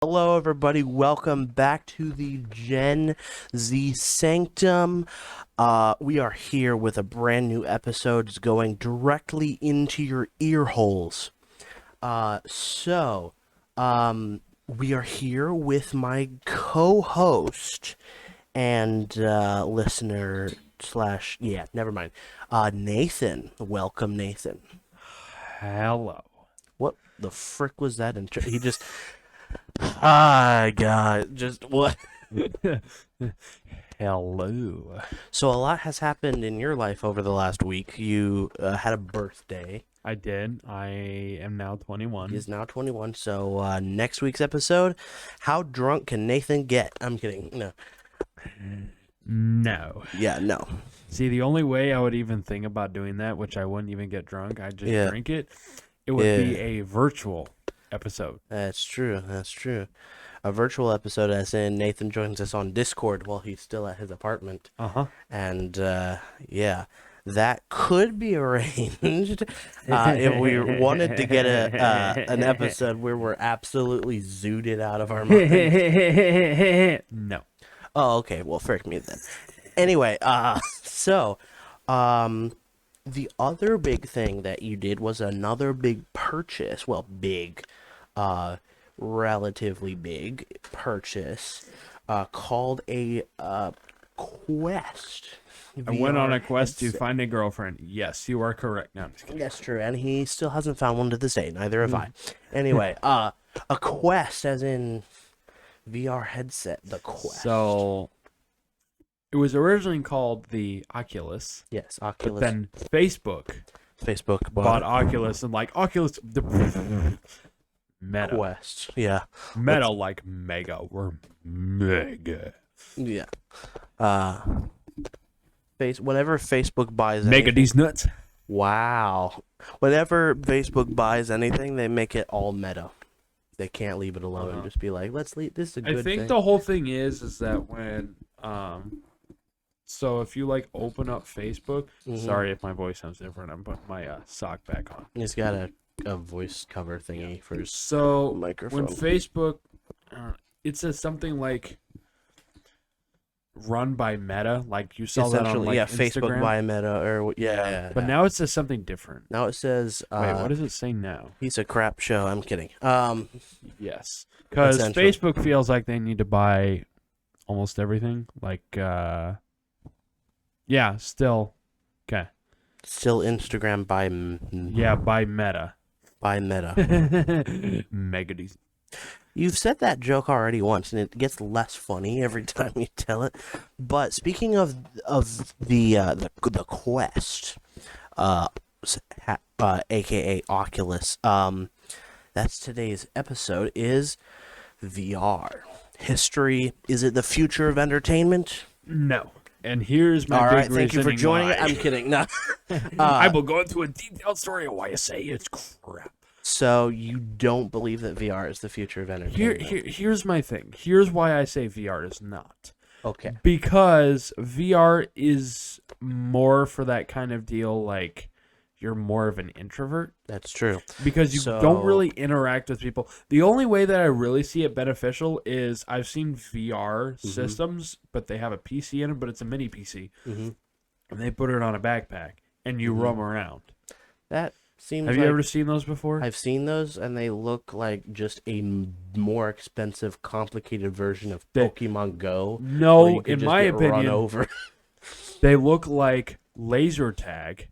Hello, everybody. Welcome back to the Gen Z Sanctum. We are here with a brand new episode going directly into your ear holes. We are here with my co-host and listener slash, yeah, never mind. Nathan. Welcome, Nathan. Hello. What the frick was that? He just, God, just what? Hello. So a lot has happened in your life over the last week. You had a birthday. I did. I am now 21. He is now 21. So next week's episode, how drunk can Nathan get? I'm kidding. No. No. Yeah, no. See, the only way I would even think about doing that, which I wouldn't even get drunk, I'd just drink it, it would be a virtual episode. That's true. That's true. A virtual episode, as in Nathan joins us on Discord while he's still at his apartment. Uh-huh. And, yeah. That could be arranged if we wanted to get an episode where we're absolutely zooted out of our minds. No. Oh, okay. Well, frick me then. Anyway, the other big thing that you did was another big purchase. Well, big, relatively big purchase, called a Quest. I went on a quest to headset. find a girlfriend. Yes, you are correct. No, I'm just kidding. That's true, and he still hasn't found one to this day. Neither have I. Anyway, a Quest, as in VR headset. The Quest. So, it was originally called the Oculus. Yes, But Oculus. then Facebook Facebook bought Oculus and like Oculus Meta. Quest. Yeah. Meta like mega. We're mega. Yeah. Whenever Facebook buys Mega anything, these nuts. wow. Whenever Facebook buys anything, they make it all meta. They can't leave it alone and just be like, let's leave this is a good I think thing. the whole thing is that when so if you like open up Facebook, sorry if my voice sounds different, I'm putting my sock back on. He's got a voice cover thingy for his So microphone. when Facebook it says something like run by Meta, like you saw that on like Facebook Instagram. buy Meta or yeah. But now it says something different. Now it says Wait, what does it say now? piece of crap show. I'm kidding. Yes, because Essential. Facebook feels like they need to buy almost everything. Like, yeah, still, okay, Still Instagram by by Meta, by Meta. Megadis. You've said that joke already once, and it gets less funny every time you tell it. But speaking of the Quest, aka Oculus, that's today's episode is VR. History, is it the future of entertainment? No, and here's my All big right, thank you for reasoning joining. why. I'm kidding. No. I will go into a detailed story of why I say it's crap. So you don't believe that VR is the future of entertainment? Here's my thing. Here's why I say VR is not. Okay. Because VR is more for that kind of deal, like you're more of an introvert. That's true. Because you don't really interact with people. The only way that I really see it beneficial is I've seen VR systems, but they have a PC in it, but it's a mini PC. And they put it on a backpack, and you roam around. That seems Have you ever seen those before? I've seen those, and they look like just a more expensive, complicated version of Pokemon Go. where No, you could in just my get run opinion, over. they look like laser tag,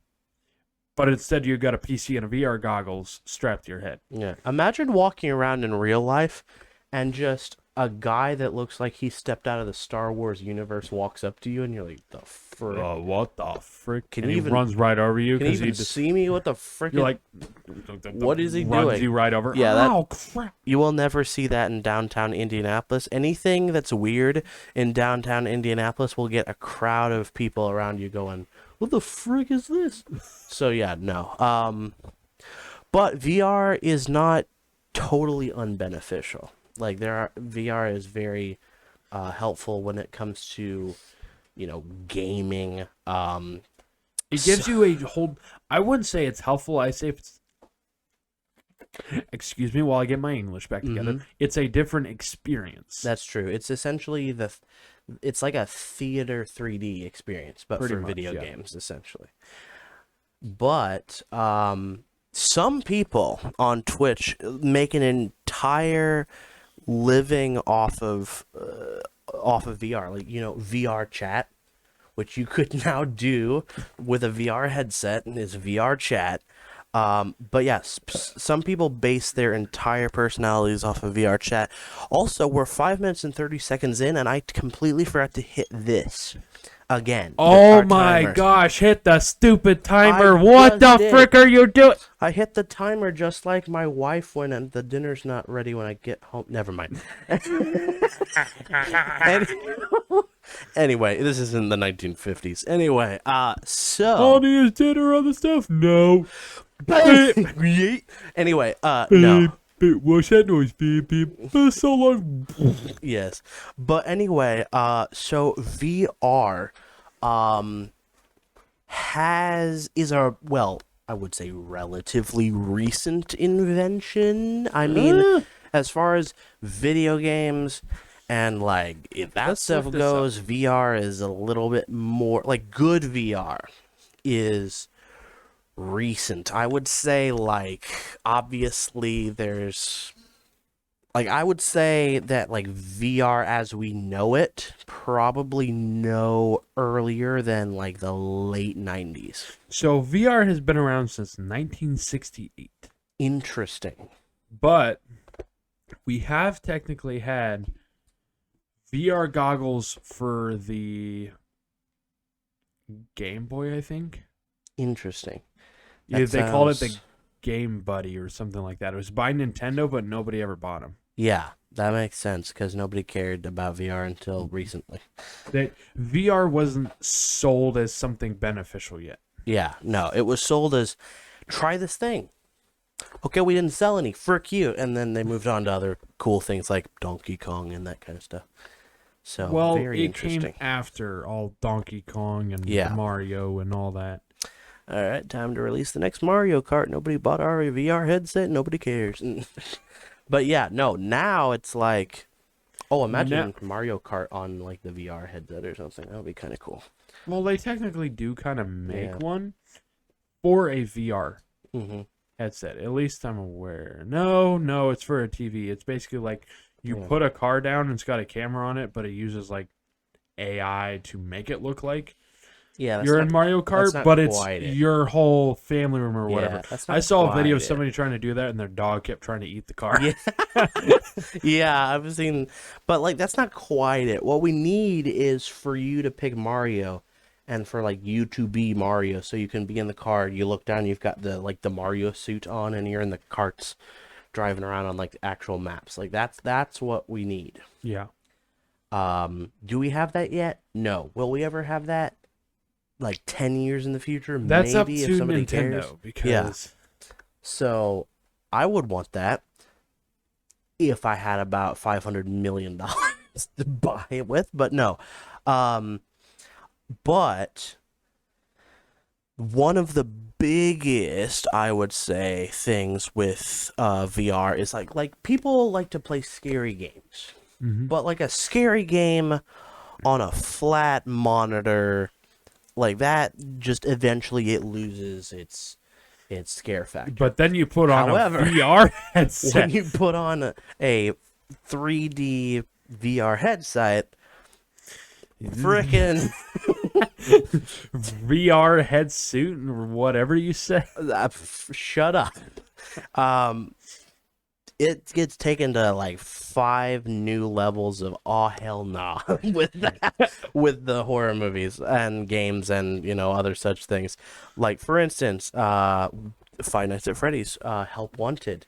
but instead you got a PC and a VR goggles strapped to your head. Yeah. Imagine walking around in real life, and just a guy that looks like he stepped out of the Star Wars universe walks up to you, and you're like, "The frick? What the frick? Can And you he even- runs right over you Can you because even he just see me? What the frick?" you're like, What is he runs doing? you right over. Yeah, that- Oh crap! You will never see that in downtown Indianapolis. Anything that's weird in downtown Indianapolis will get a crowd of people around you going, "What the frick is this?" So yeah, no. But VR is not totally unbeneficial. Like VR is very helpful when it comes to, gaming. It gives you a whole. I wouldn't say it's helpful. I say it's Excuse me while I get my English back together. It's a different experience. That's true. It's essentially it's like a theater 3D experience, but Pretty for much, video yeah. games, essentially. But some people on Twitch make an entire living off of VR, like VR chat, which you could now do with a VR headset and is VR chat. But yes, some people base their entire personalities off of VR chat. Also, we're 5 minutes and 30 seconds in, and I completely forgot to hit this again. Oh my gosh, hit the stupid timer. I What just the frick are you doing? I hit the timer just like my wife when the dinner's not ready when I get home. Never mind. Anyway, this is in the 1950s. Anyway, so... Honey, is dinner on the stuff? No. Anyway, no. What's that noise? Beep, beep. So long. Yes. But anyway, so VR, I would say relatively recent invention. I mean, as far as video games and like if that stuff goes, VR is a little bit more like good VR is recent. I would say like obviously there's like I would say that like VR as we know it probably no earlier than like the late 90s. So VR has been around since 1968. Interesting. But we have technically had VR goggles for the Game Boy, I think. Interesting. Yeah, they called it the Game Buddy or something like that. It was by Nintendo, but nobody ever bought them. Yeah, that makes sense because nobody cared about VR until recently. That VR wasn't sold as something beneficial yet. Yeah, no, it was sold as try this thing. Okay, we didn't sell any. Frick you. And then they moved on to other cool things like Donkey Kong and that kind of stuff. So, well, very it interesting. came after all Donkey Kong and Mario and all that. All right, time to release the next Mario Kart. Nobody bought our VR headset. Nobody cares. But yeah, no, now it's like, oh, imagine Mario Kart on like the VR headset or something. That would be kind of cool. Well, they technically do kind of make one for a VR headset. At least I'm aware. No, it's for a TV. It's basically like you put a car down and it's got a camera on it, but it uses like AI to make it look like you're in Mario Kart, but it's your whole family room or whatever. I saw a video of somebody trying to do that, and their dog kept trying to eat the car. Yeah, I've seen, but like that's not quite it. What we need is for you to pick Mario, and for like you to be Mario, so you can be in the car. You look down, you've got the Mario suit on, and you're in the carts, driving around on like actual maps. Like that's what we need. Yeah. Do we have that yet? No. Will we ever have that? Like 10 years in the future, that's maybe up to if somebody Nintendo cares. because So I would want that if I had about $500 million to buy it with, but no. But one of the biggest, I would say, things with VR is like people like to play scary games, but like a scary game on a flat monitor. Like that, just eventually it loses its scare factor. But then you put on a VR headset. When you put on a 3D VR headset, frickin' VR head suit or whatever you say. Shut up. It gets taken to like 5 new levels of hell nah with that, with the horror movies and games and other such things. Like for instance, Five Nights at Freddy's Help Wanted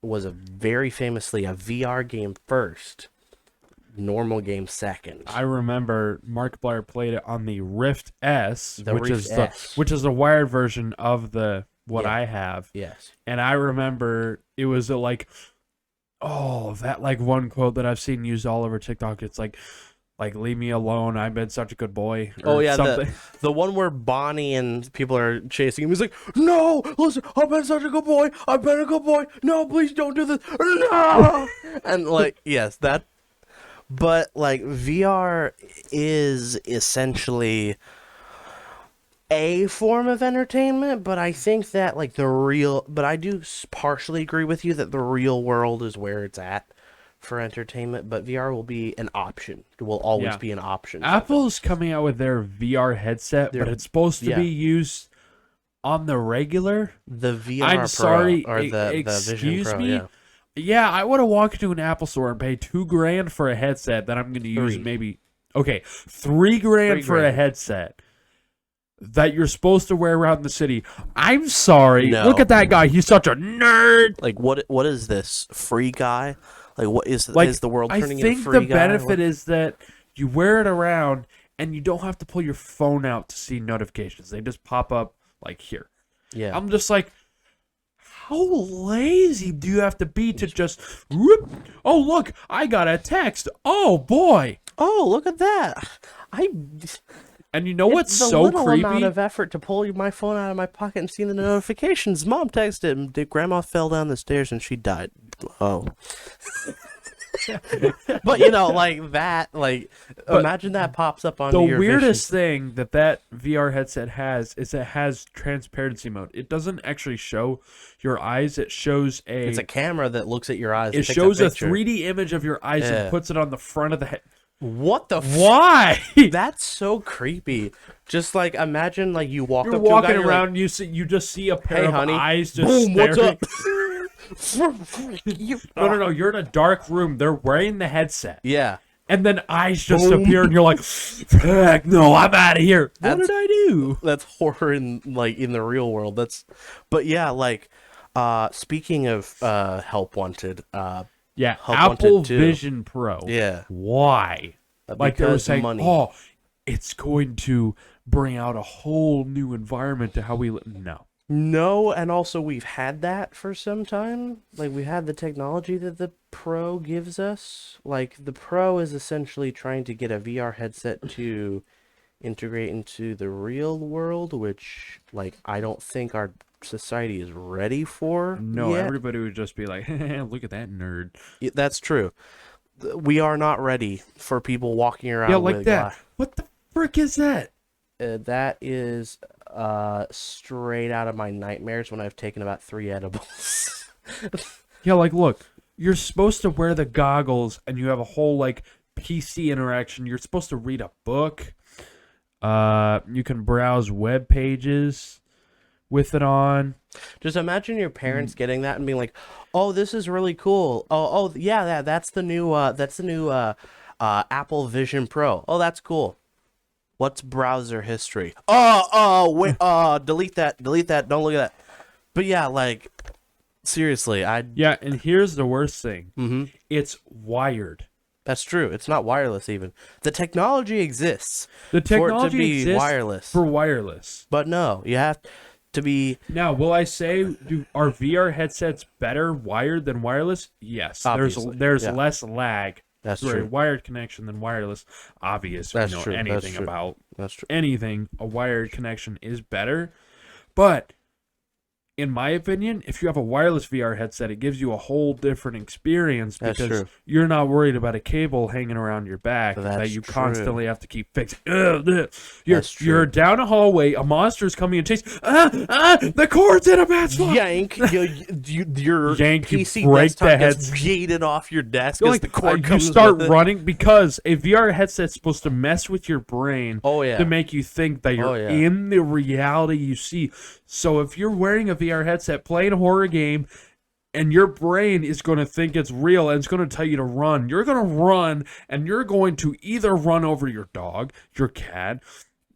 was very famously a VR game first, normal game second. I remember Markiplier played it on the Rift S, S. which is the wired version of the I have. Yes. And I remember it was that like one quote that I've seen used all over TikTok. It's like like leave me alone. I've been such a good boy. Oh Or yeah, something. the one where Bonnie and people are chasing him. He's like, "No, listen, I've been such a good boy. I've been a good boy. No, please don't do this. No!" And like, yes, that. But like, VR is essentially a form of entertainment, but I think that like but I do partially agree with you that the real world is where it's at for entertainment, but VR will be an option. It will always be an option. Apple's coming out with their VR headset, but it's supposed to be used on the regular. The VR I'm Pro, sorry, or the Vision Pro, me. Yeah, I would have walked into an Apple store and paid $2,000 for a headset that I'm going to use maybe. Okay, $3,000 for a headset that you're supposed to wear around the city. I'm sorry. No. Look at that guy. He's such a nerd. Like, what is this? Free guy? Like, what is the world turning into free guy? I think the benefit is that you wear it around and you don't have to pull your phone out to see notifications. They just pop up like here. Yeah. I'm just like, how lazy do you have to be to just, whoop, oh, look, I got a text. Oh, boy. Oh, look at that. And you know what's it's so little creepy? Amount of effort to pull my phone out of my pocket and see the notifications. Mom texted him. Grandma fell down the stairs and she died. Oh. But you know, like that, imagine that pops up on the your weirdest vision. thing that VR headset has is it has transparency mode. It doesn't actually show your eyes. It shows it's a camera that looks at your eyes. It shows a 3D image of your eyes and puts it on the front of the head. What the? Why? That's so creepy. Just like imagine, like you walk. You're up walking to a guy, around. You just see a pair of honey. eyes just Boom, staring. what's up? No. You're in a dark room. They're wearing the headset. Yeah. And then eyes just appear, and you're like, "Heck no, I'm out of here." What did I do? That's horror in the real world. But yeah, like, speaking of Help Wanted, yeah, Help Apple Wanted 2. Vision Pro. Yeah. Why? Like they were saying, money. oh, it's going to bring out a whole new environment to how we live. No, and also we've had that for some time. Like, we had the technology that the Pro gives us. Like, the Pro is essentially trying to get a VR headset to integrate into the real world, which, like, I don't think our society is ready for yet. Everybody would just be like, look at that nerd. That's true. We are not ready for people walking around like with that. What the frick is that? That is straight out of my nightmares when I've taken about 3 edibles. Yeah, like, look, you're supposed to wear the goggles and you have a whole, like, PC interaction. You're supposed to read a book. You can browse web pages with it on. Just imagine your parents getting that and being like, "Oh, this is really cool. Oh, yeah, that's the new Apple Vision Pro. Oh, that's cool. What's browser history? Wait, delete that. Don't look at that." But yeah, like, seriously, Yeah, and here's the worst thing. Mm-hmm. It's wired. That's true. It's not wireless even. The technology exists. The technology for it to be exists wireless. for wireless. But no, you have to be. Now, will I say, are VR headsets better wired than wireless? Yes. Obviously, There's less lag. That's for true. a wired connection than wireless. Obvious. That's we know true. anything about That's true. anything. A wired connection is better. But in my opinion, if you have a wireless VR headset, it gives you a whole different experience because you're not worried about a cable hanging around your back that you constantly have to keep fixing. You're down a hallway, a monster's coming and chase. The cord's in a bad spot. Yank, your PC break desktop the gets yeeted off your desk as the cord you comes start with it. running because a VR headset's supposed to mess with your brain to make you think that you're in the reality you see. So if you're wearing a VR headset, playing a horror game, and your brain is going to think it's real and it's going to tell you to run, you're going to run, and you're going to either run over your dog, your cat,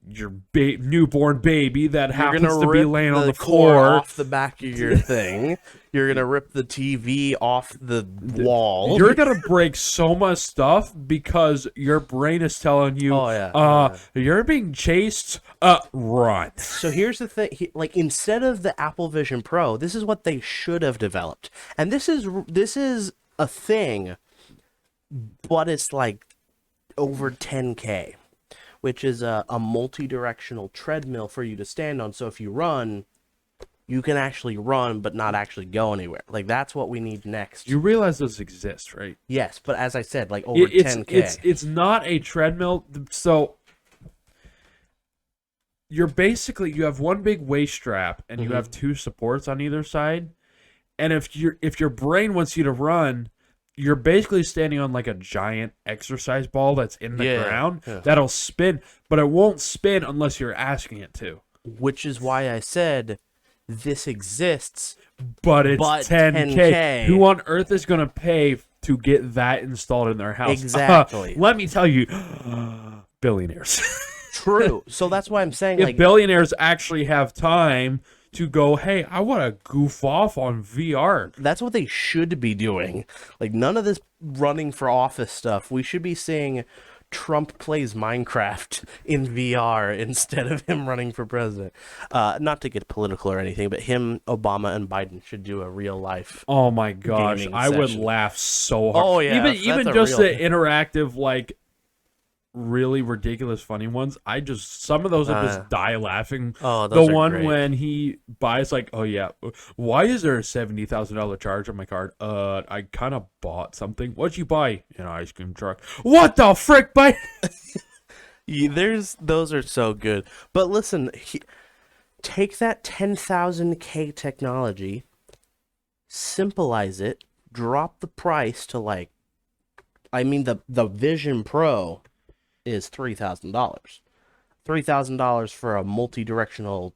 your newborn baby that happens to be laying on the floor off the back of your thing. You're gonna rip the TV off the wall. You're gonna break so much stuff because your brain is telling you, you're being chased. Run. So here's the thing: like, instead of the Apple Vision Pro, this is what they should have developed, and this is a thing, but it's like over 10K, which is a multi-directional treadmill for you to stand on. So if you run, you can actually run but not actually go anywhere. Like, that's what we need next. You realize those exist, right? Yes, but as I said, like over 10K. It's not a treadmill. So you have one big waist strap and you have two supports on either side. And if your brain wants you to run, you're basically standing on like a giant exercise ball that's in the ground that'll spin, but it won't spin unless you're asking it to. Which is why I said this exists, but it's 10K. Who on earth is going to pay to get that installed in their house? Exactly. Let me tell you, billionaires. True. So that's why I'm saying, if like, billionaires actually have time to go, hey, I want to goof off on VR. That's what they should be doing. Like, none of this running for office stuff. We should be seeing Trump plays Minecraft in VR instead of him running for president. Not to get political or anything, but him, Obama, and Biden should do a real life. Oh my gosh, I would laugh so hard. Oh yeah, even just the interactive, like, really ridiculous funny ones. Some of those I just die laughing. Oh, those the are one great. when he buys, like, oh yeah, why is there a $70,000 charge on my card? I kind of bought something. What'd you buy? An ice cream truck. What the frick, buddy? Those are so good. But listen, take that 10,000K technology, simplize it, drop the price to, like, I mean, the Vision Pro is $3,000. $3,000 for a multi-directional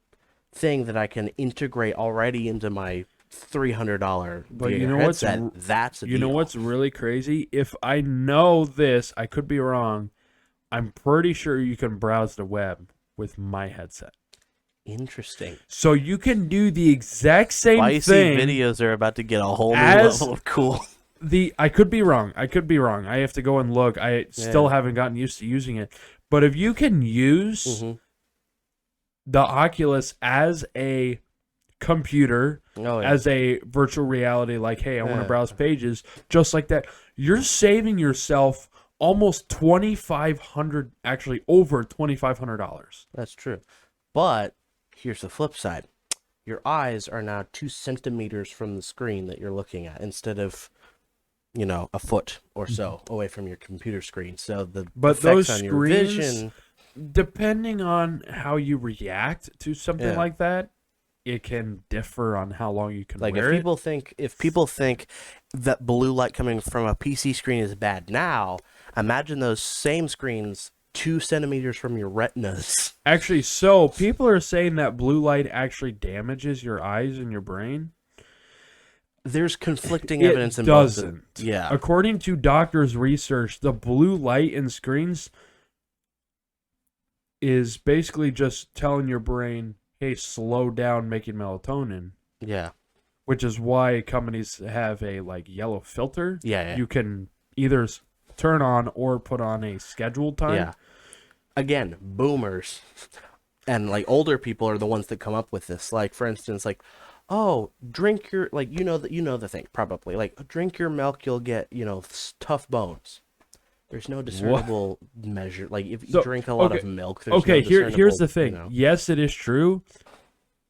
thing that I can integrate already into my $300 But VR headset. That's a deal. You know what's really crazy? If I know this, I could be wrong. I'm pretty sure you can browse the web with my headset. Interesting. So you can do the exact same Spicy thing. videos are about to get a whole new level of cool. I could be wrong. I have to go and look. I still haven't gotten used to using it. But if you can use the Oculus as a computer, as a virtual reality, like, hey, I want to browse pages, just like that, you're saving yourself almost $2,500, actually over $2,500. That's true. But here's the flip side. Your eyes are now 2 centimeters from the screen that you're looking at instead of, a foot or so away from your computer screen. So the effects on your vision, depending on how you react to something like that, it can differ on how long you can wear it. If people think that blue light coming from a PC screen is bad now, imagine those same screens 2 centimeters from your retinas. Actually, so people are saying that blue light actually damages your eyes and your brain. There's conflicting evidence in both. It doesn't. Yeah. According to doctors' research, the blue light in screens is basically just telling your brain, hey, slow down making melatonin. Yeah. Which is why companies have a, like, yellow filter. Yeah. You can either turn on or put on a scheduled time. Yeah. Again, boomers and, like, older people are the ones that come up with this. Like, for instance, like, oh, drink your, like, the thing, probably. Like, drink your milk, you'll get, tough bones. There's no discernible measure. Like, if you drink a lot of milk, there's no discernible, here's the thing. Yes, it is true,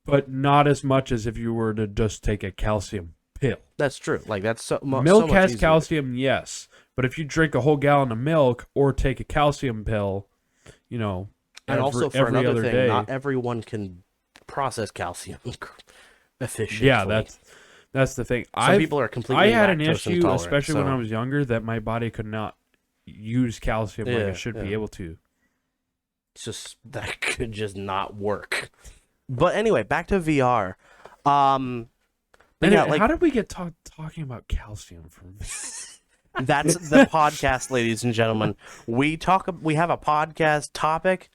but not as much as if you were to just take a calcium pill. That's true. Like, that's milk has calcium, yes. But if you drink a whole gallon of milk or take a calcium pill, and also for another thing, not everyone can process calcium efficiently. Yeah, that's the thing. Some people are completely I had an issue, intolerant, especially when I was younger, that my body could not use calcium like it should be able to. It's just that could just not work. But anyway, back to VR. How did we get talking about calcium from? That's the podcast, ladies and gentlemen. We have a podcast topic.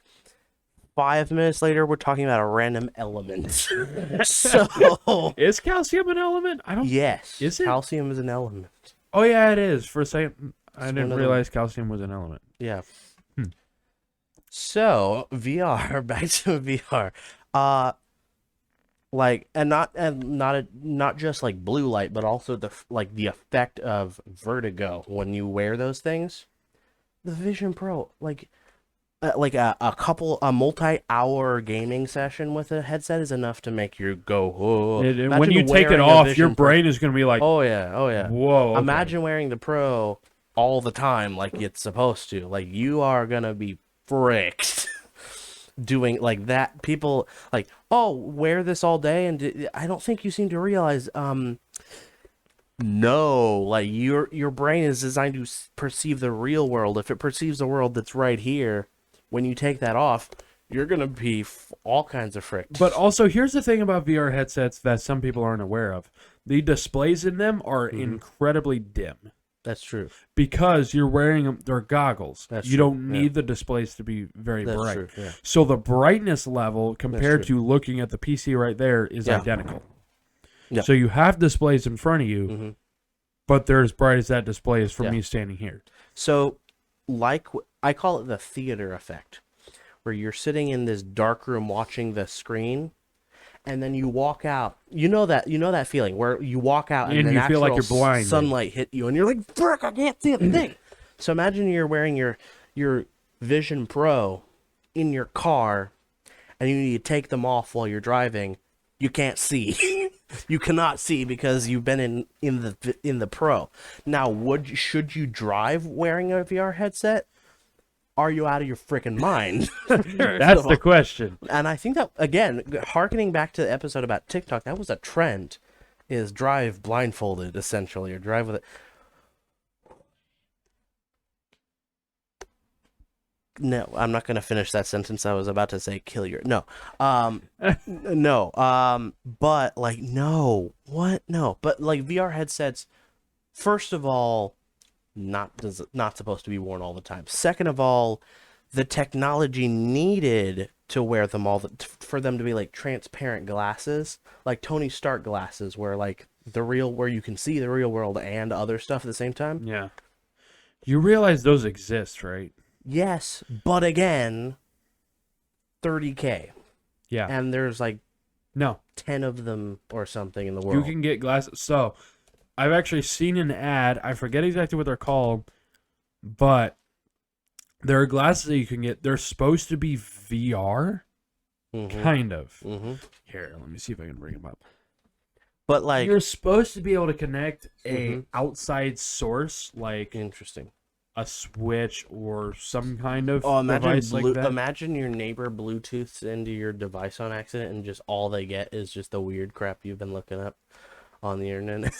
5 minutes later, we're talking about a random element. So, is calcium an element? Yes. Is it? Calcium is an element. Oh yeah, it is. For a second, I didn't realize calcium was an element. Yeah. So VR, back to VR. Not just like blue light, but also the effect of vertigo when you wear those things. the Vision Pro, like a multi-hour gaming session with a headset is enough to make you go, whoa. When you take it off, your brain is going to be like, oh yeah. whoa. Okay. Imagine wearing the Pro all the time like it's supposed to. Like, you are gonna be fricked doing like that. People like, oh, wear this all day, and I don't think you seem to realize, no, like your brain is designed to perceive the real world. If it perceives the world that's right here, when you take that off, you're gonna be all kinds of fricked. But also, here's the thing about VR headsets that some people aren't aware of: the displays in them are incredibly dim. That's true. Because you're wearing them, they're goggles. That's you true. don't need the displays to be very That's bright. true. Yeah. So the brightness level compared true. to looking at the PC right there is Yeah. identical. Yeah. So you have displays in front of you, but they're as bright as that display is from me standing here. So, like, I call it the theater effect, where you're sitting in this dark room watching the screen, and then you walk out. You know that feeling where you walk out and you the feel like natural you're blinded. sunlight hit you, and you're like, "Frick, I can't see a thing." So imagine you're wearing your Vision Pro in your car, and you need to take them off while you're driving. You can't see. You cannot see because you've been in the Pro. Now, should you drive wearing a VR headset? Are you out of your freaking mind? That's the question. And I think that, again, harkening back to the episode about TikTok, that was a trend, is drive blindfolded, essentially, or drive with it. No, I'm not going to finish that sentence. I was about to say kill your... No. No. But, like, no. What? No. But, like, VR headsets, first of all, not supposed to be worn all the time. Second of all, the technology needed to wear them for them to be like transparent glasses, like Tony Stark glasses, where like where you can see the real world and other stuff at the same time. Yeah. You realize those exist, right? Yes, but again, $30K. Yeah. And there's like no 10 of them or something in the world. You can get glasses. So I've actually seen an ad. I forget exactly what they're called, but there are glasses that you can get. They're supposed to be VR, kind of. Here, let me see if I can bring them up. But like, you're supposed to be able to connect a outside source, like interesting, a switch or some kind of imagine device like that. Imagine your neighbor Bluetooths into your device on accident, and just all they get is just the weird crap you've been looking up on the internet.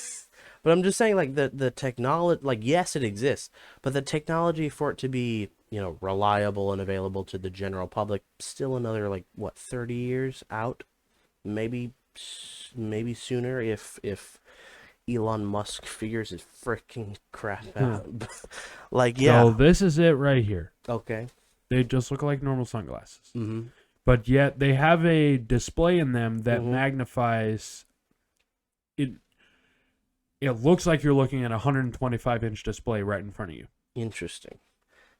But I'm just saying, like, the technology, like, yes, it exists, but the technology for it to be, reliable and available to the general public, still another, like, what, 30 years out? Maybe sooner if Elon Musk figures his freaking crap out. Like, yeah. So this is it right here. Okay. They just look like normal sunglasses. But yet they have a display in them that magnifies it. It looks like you're looking at a 125-inch display right in front of you. Interesting.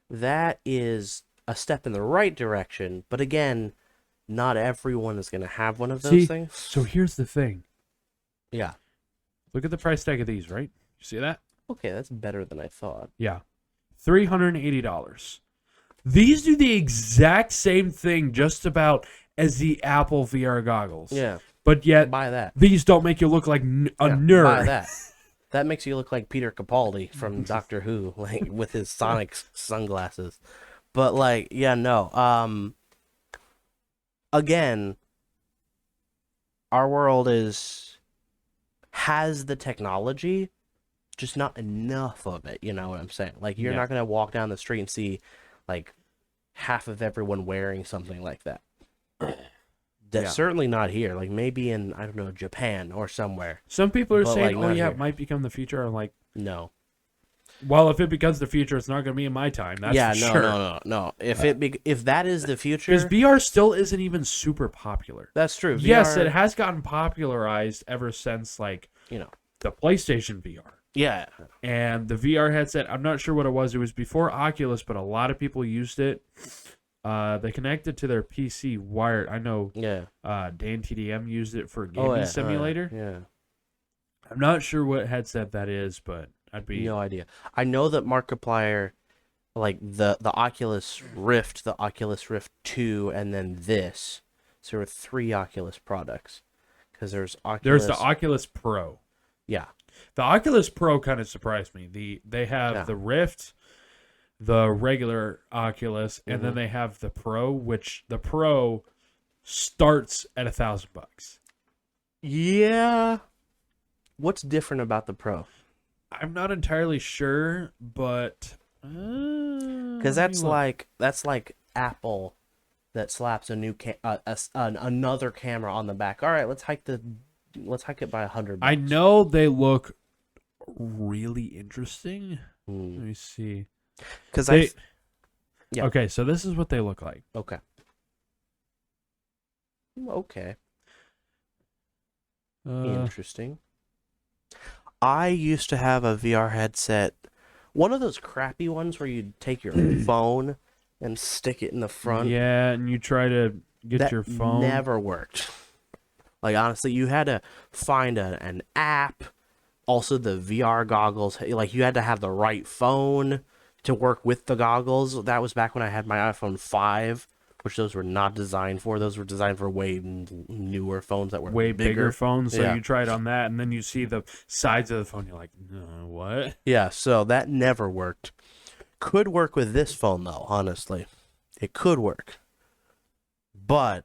That is a step in the right direction, but again, not everyone is going to have one of those things. So here's the thing. Yeah. Look at the price tag of these, right? You see that? Okay, that's better than I thought. Yeah. $380. These do the exact same thing just about as the Apple VR goggles. Yeah. But yet, buy that. These don't make you look like a nerd. Buy that. That makes you look like Peter Capaldi from Doctor Who, like with his Sonic sunglasses. But like, yeah, no. Again, our world has the technology, just not enough of it. You know what I'm saying? Like, you're not gonna walk down the street and see like half of everyone wearing something like that. That's certainly not here. Like, maybe in, I don't know, Japan or somewhere. Some people are saying, like, it might become the future. I'm like, no. Well, if it becomes the future, it's not going to be in my time. That's for sure. No. If that is the future, because VR still isn't even super popular. That's true. Yes, it has gotten popularized ever since, like, the PlayStation VR. Yeah. And the VR headset, I'm not sure what it was. It was before Oculus, but a lot of people used it. They connected to their PC wired. I know. Yeah. Dan TDM used it for a gaming simulator. Yeah. I'm not sure what headset that is, but I'd be no idea. I know that Markiplier like the Oculus Rift, the Oculus Rift 2, and then this. So there were three Oculus products because there's There's the Oculus. Oculus Pro. Yeah, The Oculus Pro kind of surprised me. They have yeah. the Rift, the regular Oculus, and then Mhm. they have the Pro, which the Pro starts at $1,000. Yeah. What's different about the Pro? I'm not entirely sure, but Because that's like Apple that slaps a new another camera on the back. All right, let's hike it by $100. I know they look really interesting. Let me see. Because yeah. Okay, so this is what they look like. Okay. Okay. Interesting. I used to have a VR headset, one of those crappy ones where you take your phone and stick it in the front. Yeah, and you try to get That your phone. never worked. Like honestly, you had to find an app. Also, the VR goggles, like you had to have the right phone to work with the goggles. That was back when I had my iPhone 5, which those were not designed for. Those were designed for way newer phones that were Way bigger phones. So Yeah. you try it on that, and then you see the sides of the phone. You're like, no, what? Yeah, so that never worked. Could work with this phone though, honestly. It could work. But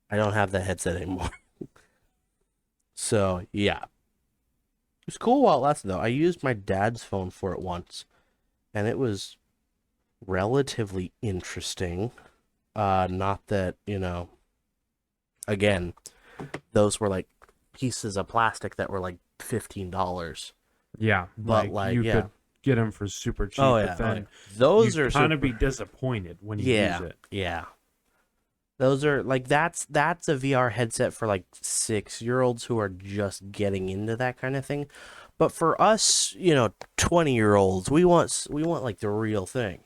I don't have that headset anymore. So, yeah. It was cool while it lasted though. I used my dad's phone for it once, and it was relatively interesting. Not that, again, those were like pieces of plastic that were like $15. Yeah, But like, you yeah. could get them for super cheap. Oh but yeah, then those you are kind of super... be disappointed when you use it. Yeah. Those are like that's a VR headset for like 6-year-olds who are just getting into that kind of thing. But for us, 20-year-olds, we want like the real thing,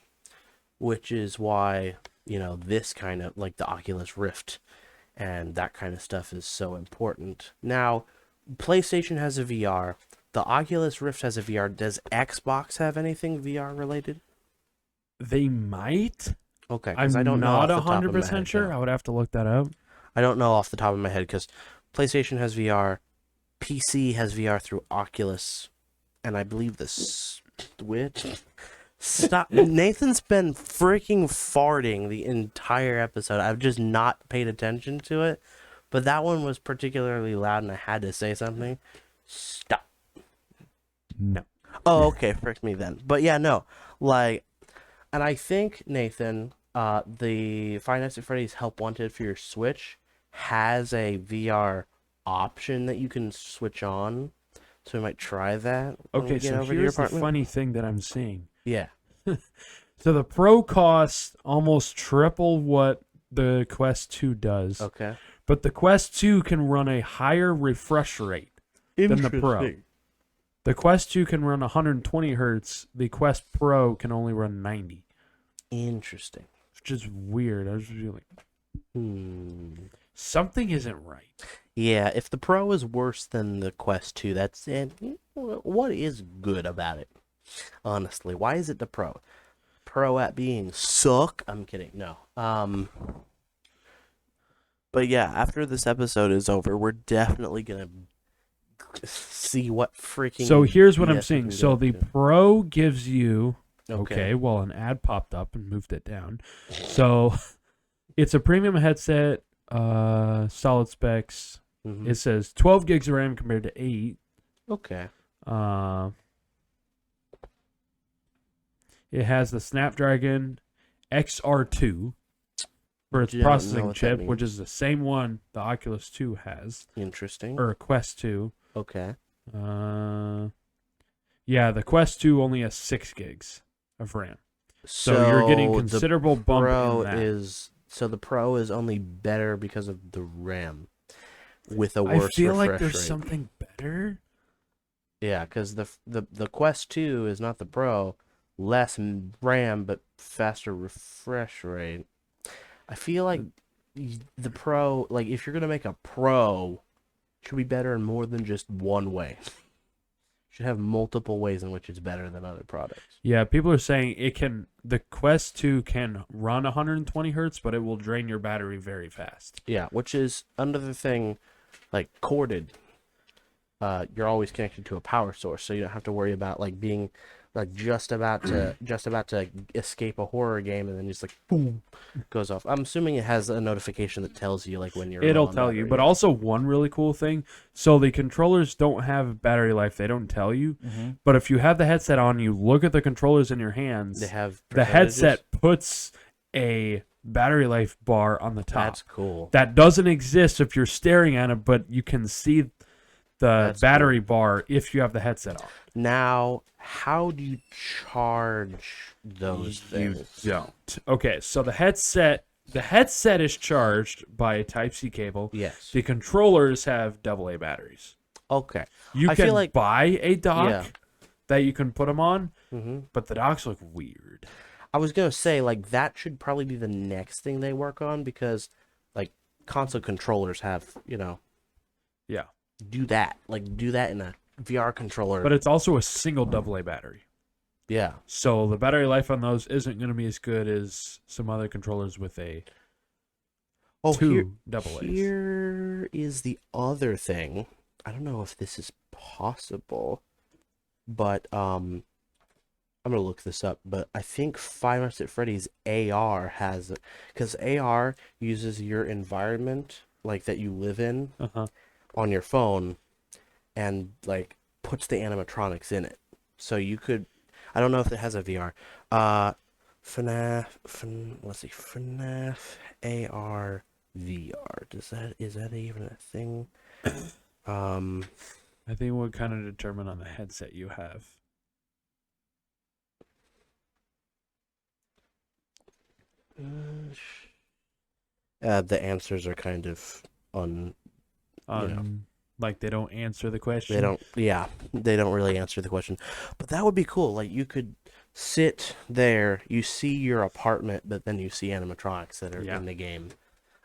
which is why, this kind of like the Oculus Rift and that kind of stuff is so important. Now, PlayStation has a VR. The Oculus Rift has a VR. Does Xbox have anything VR related? They might. Okay, because I I'm don't know off not the top of my 100% head, sure. yeah. I would have to look that up. I don't know off the top of my head because PlayStation has VR, PC has VR through Oculus, and I believe the Switch. Stop! Nathan's been freaking farting the entire episode. I've just not paid attention to it, but that one was particularly loud, and I had to say something. Stop. No. Oh, okay, frick me then. But yeah, no, like, and I think Nathan, the Five Nights at Freddy's Help Wanted for your Switch has a VR option that you can switch on, so we might try that. When Okay, we get so over to your here's the apartment. funny thing that I'm seeing. Yeah. So the Pro costs almost triple what the Quest 2 does. Okay. But the Quest 2 can run a higher refresh rate than the Pro. The Quest 2 can run 120 hertz. The Quest Pro can only run 90. Interesting. Which is weird. I was just like, something isn't right. Yeah, if the Pro is worse than the Quest 2, that's it. What is good about it? Honestly, why is it the Pro? Pro at being suck? I'm kidding. No. But yeah, after this episode is over, we're definitely gonna see what freaking. So here's what BS I'm we seeing. can So get the to. Pro gives you Okay. well, an ad popped up and moved it down. So it's a premium headset, solid specs. Mhm. It says 12 gigs of RAM compared to 8. Okay. It has the Snapdragon XR2 for its Don't know processing what that chip, which means. is the same one the Oculus 2 has, Interesting. or Quest 2. Okay. Yeah, the Quest 2 only has 6 gigs of RAM. So you're getting considerable bump in that. So the Pro is only better because of the RAM, with a I worse feel like refresh there's rate. something better. Yeah, because the Quest 2 is not the Pro, less RAM but faster refresh rate. I feel like the Pro, like if you're gonna make a Pro, it should be better in more than just one way. Should have multiple ways in which it's better than other products. Yeah, people are saying the Quest 2 can run 120 hertz, but it will drain your battery very fast. Yeah, which is another thing, like corded. You're always connected to a power source, so you don't have to worry about like being like just about to escape a horror game, and then just like boom, goes off. I'm assuming it has a notification that tells you like when you're. It'll tell you, but also one really cool thing. So the controllers don't have battery life; they don't tell you. But if you have the headset on, you look at the controllers in your hands. They have the headset puts a battery life bar on the top. That's cool. That doesn't exist if you're staring at it, but you can see the battery bar if you have the headset on. Now, how do you charge those things? You don't. Okay, so the headset is charged by a Type-C cable. Yes. The controllers have AA batteries. Okay. You I can feel like, buy a dock that you can put them on, but the docks look weird. I was going to say, like, that should probably be the next thing they work on because, like, console controllers have, Yeah. do that in a VR controller. But it's also a single AA battery. Yeah. So the battery life on those isn't going to be as good as some other controllers with two AA's. Here is the other thing. I don't know if this is possible, but I'm gonna look this up. But I think Five Nights at Freddy's AR has, because AR uses your environment like that you live in on your phone, and like puts the animatronics in it. So you could, I don't know if it has a VR. Let's see, FNAF AR VR. Is that even a thing? I think we'll kind of determine on the headset you have. The answers are kind of like they don't answer the question. They don't really answer the question. But that would be cool. Like you could sit there, you see your apartment, but then you see animatronics that are in the game.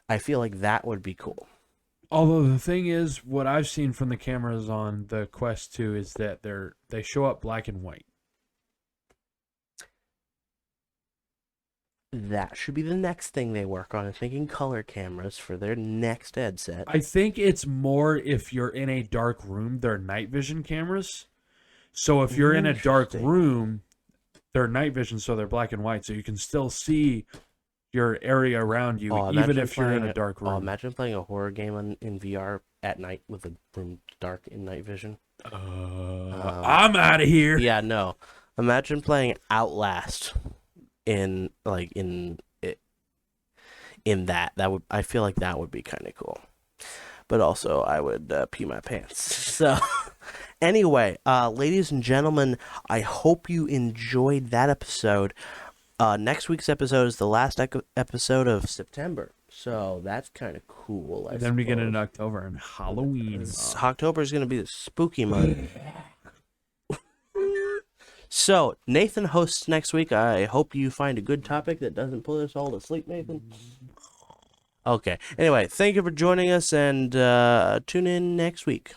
I feel like that would be cool. Although the thing is, what I've seen from the cameras on the Quest 2 is that they show up black and white. That should be the next thing they work on, is making color cameras for their next headset. I think it's more if you're in a dark room, they're night vision cameras. So if you're in a dark room, they're night vision, so they're black and white, so you can still see your area around you, even if you're in a dark room. Imagine playing a horror game in VR at night with the room dark in night vision. I'm out of here. Yeah, no. Imagine playing Outlast in that. I feel like that would be kind of cool. But also, I would pee my pants. So, anyway, ladies and gentlemen, I hope you enjoyed that episode. Next week's episode is the last episode of September, so that's kind of cool. Then we get into October and Halloween. October is going to be the spooky month. So, Nathan hosts next week. I hope you find a good topic that doesn't put us all to sleep, Nathan. Okay. Anyway, thank you for joining us, and tune in next week.